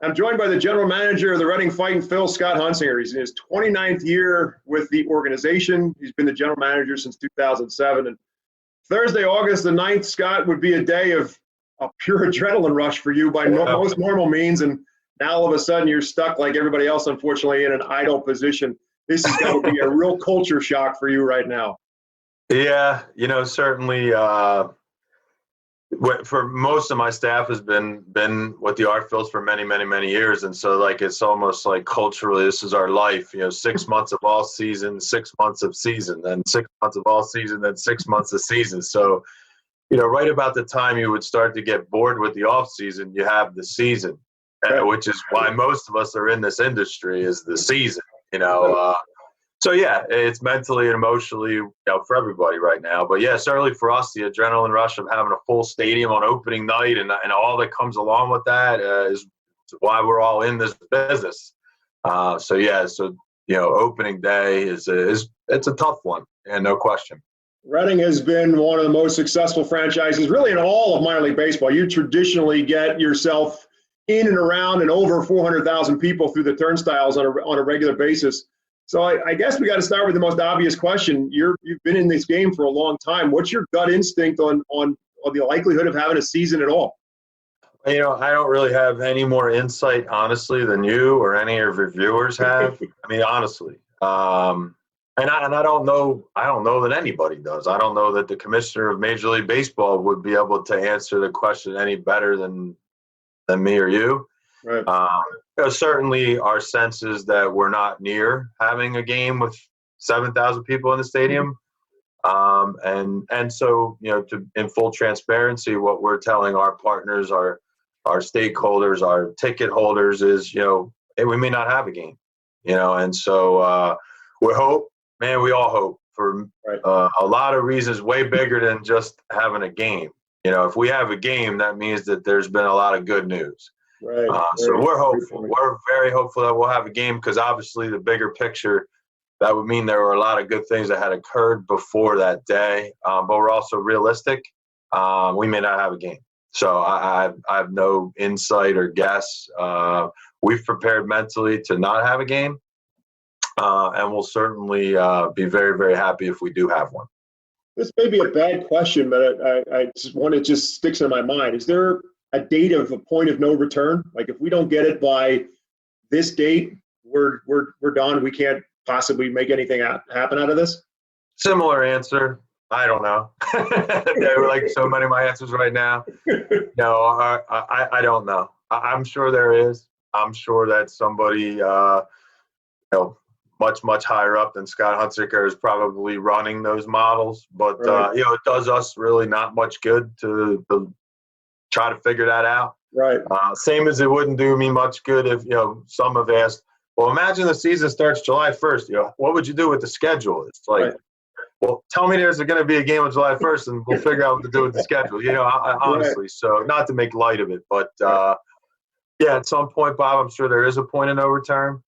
I'm joined by the general manager of the Reading Fightin, Phil, Scott Hunsicker. He's in his 29th year with the organization. He's been the general manager since 2007. And Thursday, August the 9th, Scott, would be a day of a pure adrenaline rush for you by most normal means. And now all of a sudden you're stuck like everybody else, unfortunately, in an idle position. This is going to be a real culture shock for you right now. Yeah, certainly for most of my staff has been with the art fields for many, many, many years. And so it's almost like culturally, this is our life, 6 months of all season, 6 months of season, then 6 months of all season, then 6 months of season. So, right about the time you would start to get bored with the off season, you have the season, which is why most of us are in this industry is the season, So, yeah, it's mentally and emotionally for everybody right now. But, yeah, certainly for us, the adrenaline rush of having a full stadium on opening night and all that comes along with that is why we're all in this business. Opening day it's a tough one, and no question. Reading has been one of the most successful franchises really in all of minor league baseball. You traditionally get yourself in and around and over 400,000 people through the turnstiles on a regular basis. So I guess we got to start with the most obvious question. You've been in this game for a long time. What's your gut instinct on the likelihood of having a season at all? I don't really have any more insight, honestly, than you or any of your viewers have. I mean, honestly. And I don't know that anybody does. I don't know that the commissioner of Major League Baseball would be able to answer the question any better than me or you. Right. Certainly our sense is that we're not near having a game with 7,000 people in the stadium. And so, in full transparency, what we're telling our partners, our stakeholders, our ticket holders is, we may not have a game, and so we all hope for a lot of reasons way bigger than just having a game. If we have a game, that means that there's been a lot of good news. Right. So we're hopeful. We're very hopeful that we'll have a game because obviously the bigger picture, that would mean there were a lot of good things that had occurred before that day. But we're also realistic. We may not have a game. So I have no insight or guess. We've prepared mentally to not have a game. And we'll certainly be very, very happy if we do have one. This may be a bad question, but I just want to just sticks in my mind. Is there a date of a point of no return? Like if we don't get it by this date, we're done. We can't possibly make anything happen out of this? Similar answer. I don't know. There were like so many of my answers right now. No, I don't know. I'm sure there is. I'm sure that somebody, much, much higher up than Scott Hunsicker is probably running those models. But, right. It does us really not much good to try to figure that out. Right. Same as it wouldn't do me much good if, some have asked, well, imagine the season starts July 1st. What would you do with the schedule? It's like, right. Well, tell me there's going to be a game on July 1st and we'll figure out what to do with the schedule, honestly. Right. So not to make light of it, but at some point, Bob, I'm sure there is a point of no return.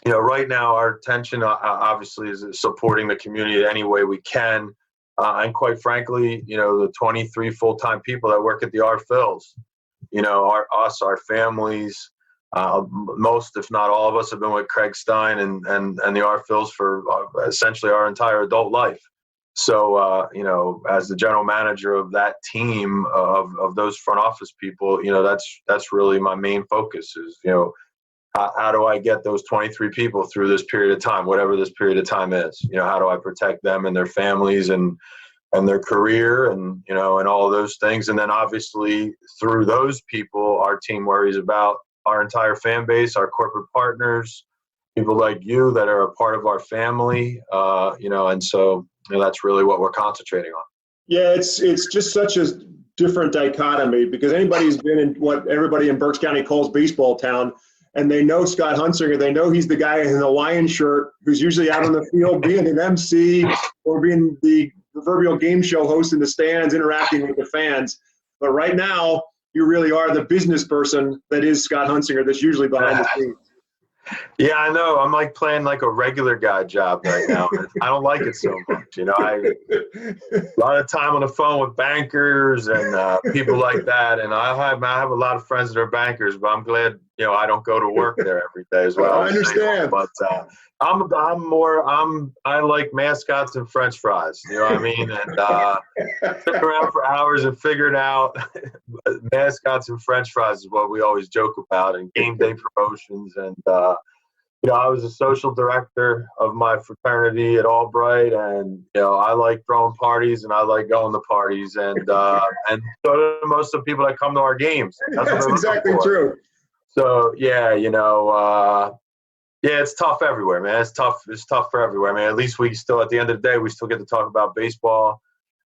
Right now our attention obviously is supporting the community any way we can. And quite frankly, the 23 full-time people that work at the art fields, our families, most, if not all of us have been with Craig Stein and the art fields for essentially our entire adult life. So, as the general manager of that team of those front office people, that's really my main focus is, how do I get those 23 people through this period of time, whatever this period of time is? How do I protect them and their families and their career and all of those things? And then obviously through those people, our team worries about our entire fan base, our corporate partners, people like you that are a part of our family, and so that's really what we're concentrating on. Yeah, it's just such a different dichotomy because anybody who's been in what everybody in Berks County calls baseball town, and they know Scott Hunsicker, they know he's the guy in the Hawaiian shirt who's usually out on the field being an MC or being the proverbial game show host in the stands, interacting with the fans. But right now, you really are the business person that is Scott Hunsicker that's usually behind the scenes. Yeah, I know. I'm like playing like a regular guy job right now. I don't like it so much. You know, a lot of time on the phone with bankers and people like that. And I have a lot of friends that are bankers, but I'm glad, you know, I don't go to work there every day as well. I understand. But I like mascots and French fries. You know what I mean? And sit around for hours and figure it out. Mascots and French fries is what we always joke about, and game day promotions. And you know, I was a social director of my fraternity at Albright, and you know, I like throwing parties and I like going to parties, and so do most of the people that come to our games. That's exactly true. So yeah, you know, yeah, it's tough everywhere, man. It's tough for everywhere, man. At least we still, at the end of the day, we still get to talk about baseball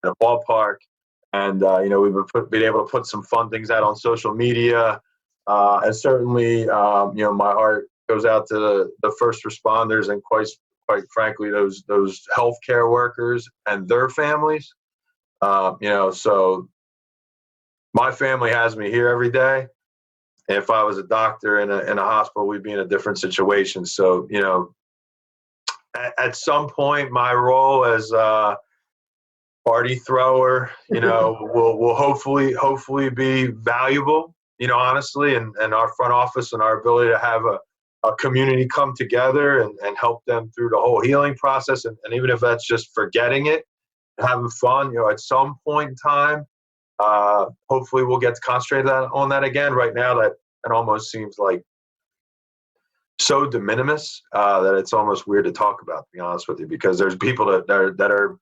in a ballpark, and you know, we've been able to put some fun things out on social media, and certainly, you know, my heart goes out to the first responders and quite frankly those healthcare workers and their families. You know, so my family has me here every day. If I was a doctor in a hospital, we'd be in a different situation. So, you know, at some point, my role as a party thrower, you know, will hopefully be valuable. You know, honestly, and our front office and our ability to have a community come together and help them through the whole healing process. And even if that's just forgetting it, having fun, you know, at some point in time, hopefully we'll get to concentrate on that again. Right now, that it almost seems like so de minimis that it's almost weird to talk about, to be honest with you, because there's people that are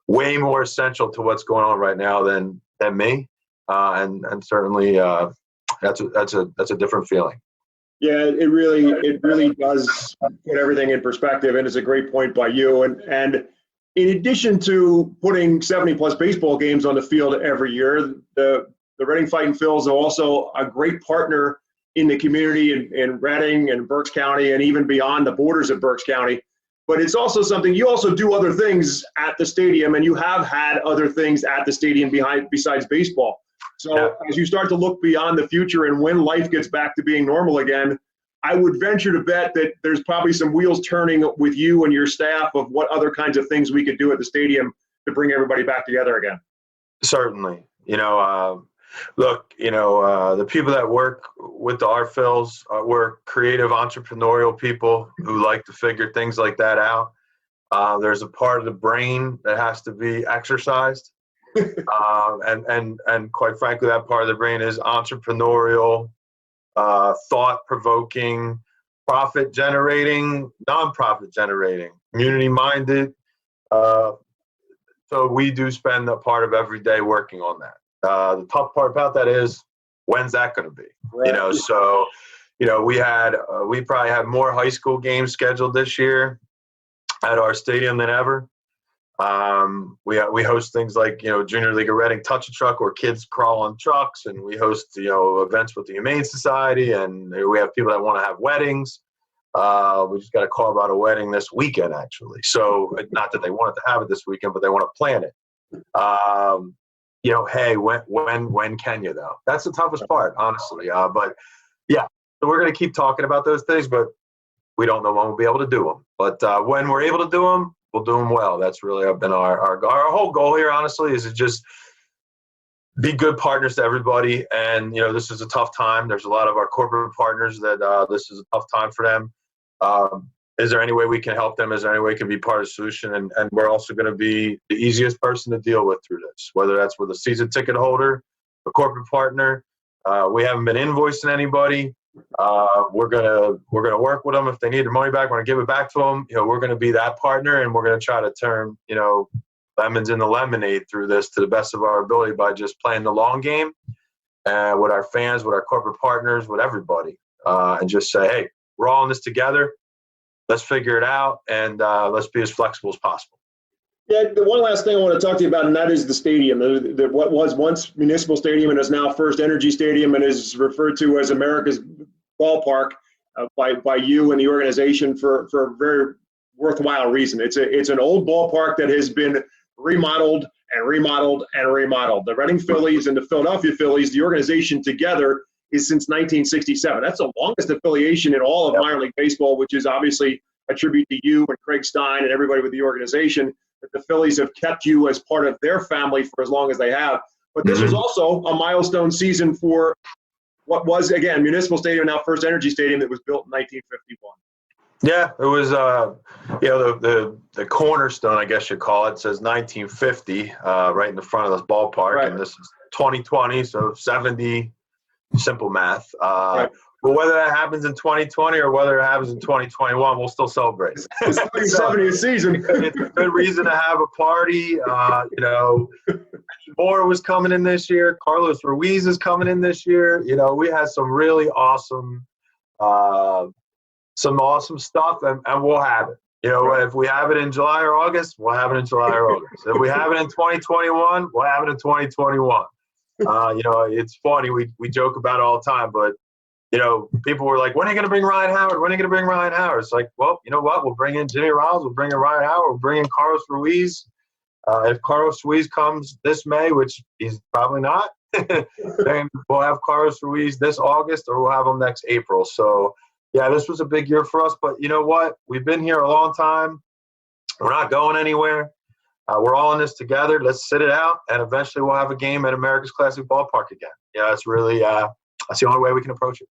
way more essential to what's going on right now than me. And certainly that's a different feeling. Yeah, it really does put everything in perspective, and it's a great point by you. And in addition to putting 70+ baseball games on the field every year, the Reading Fightin' Phils are also a great partner in the community in Reading and Berks County and even beyond the borders of Berks County. But it's also something, you also do other things at the stadium, and you have had other things at the stadium besides baseball. So as you start to look beyond the future and when life gets back to being normal again, I would venture to bet that there's probably some wheels turning with you and your staff of what other kinds of things we could do at the stadium to bring everybody back together again. Certainly. You know, look, you know, the people that work with the RFILs we're creative, entrepreneurial people who like to figure things like that out. There's a part of the brain that has to be exercised. And quite frankly, that part of the brain is entrepreneurial, thought-provoking, profit-generating, non-profit generating, community-minded. So we do spend a part of every day working on that. The tough part about that is, when's that going to be? Right. You know, so, you know, we probably have more high school games scheduled this year at our stadium than ever. We host things like, you know, Junior League of Reading Touch a Truck, where kids crawl on trucks, and we host, you know, events with the Humane Society, and we have people that want to have weddings. We just got a call about a wedding this weekend, actually. So not that they wanted to have it this weekend, but they want to plan it. You know, hey, when can you, though? That's the toughest part, honestly. But yeah, so we're going to keep talking about those things, but we don't know when we'll be able to do them. But when we're able to do them, we'll do them well. That's really been our whole goal here, honestly, is to just be good partners to everybody. And, you know, this is a tough time. There's a lot of our corporate partners that this is a tough time for them. Is there any way we can help them? Is there any way we can be part of the solution? And we're also going to be the easiest person to deal with through this, whether that's with a season ticket holder, a corporate partner. We haven't been invoicing anybody. We're gonna work with them. If they need their money back, we're gonna give it back to them. You know, we're gonna be that partner, and we're gonna try to turn, you know, lemons into lemonade through this to the best of our ability by just playing the long game with our fans, with our corporate partners, with everybody, and just say, hey, we're all in this together. Let's figure it out, and let's be as flexible as possible. Yeah, the one last thing I want to talk to you about, and that is the stadium. What was once Municipal Stadium and is now First Energy Stadium and is referred to as America's Ballpark by you and the organization for a very worthwhile reason. It's an old ballpark that has been remodeled and remodeled and remodeled. The Reading Phillies and the Philadelphia Phillies, the organization together, is since 1967. That's the longest affiliation in all of minor league baseball, which is obviously a tribute to you and Craig Stein and everybody with the organization. that the Phillies have kept you as part of their family for as long as they have. But this was also a milestone season for what was, again, Municipal Stadium, now First Energy Stadium, that was built in 1951. Yeah, it was, the cornerstone, I guess you call it, says 1950 right in the front of this ballpark. Right. And this is 2020, so 70, simple math. Right. But whether that happens in 2020 or whether it happens in 2021, we'll still celebrate. It's the 70th season. It's a good reason to have a party. Moore was coming in this year. Carlos Ruiz is coming in this year. We had some really awesome stuff, and we'll have it. If we have it in July or August, we'll have it in July or August. If we have it in 2021, we'll have it in 2021. It's funny. We joke about it all the time, but people were like, when are you going to bring Ryan Howard? When are you going to bring Ryan Howard? It's like, well, you know what? We'll bring in Jimmy Riles. We'll bring in Ryan Howard. We'll bring in Carlos Ruiz. If Carlos Ruiz comes this May, which he's probably not, then we'll have Carlos Ruiz this August, or we'll have him next April. So, yeah, this was a big year for us. But you know what? We've been here a long time. We're not going anywhere. We're all in this together. Let's sit it out, and eventually we'll have a game at America's Classic Ballpark again. It's really that's the only way we can approach it.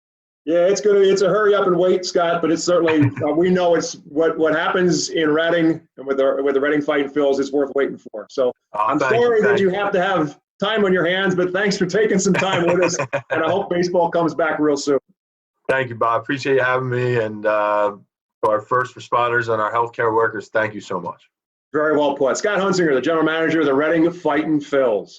Yeah, it's a hurry up and wait, Scott, but it's certainly we know it's what happens in Reading and with the Reading Fightin' Phils is worth waiting for. So I'm sorry that you have to have time on your hands, but thanks for taking some time with us, and I hope baseball comes back real soon. Thank you, Bob. Appreciate you having me, and to our first responders and our healthcare workers, thank you so much. Very well put. Scott Hunsicker, the general manager of the Reading Fightin' Phils.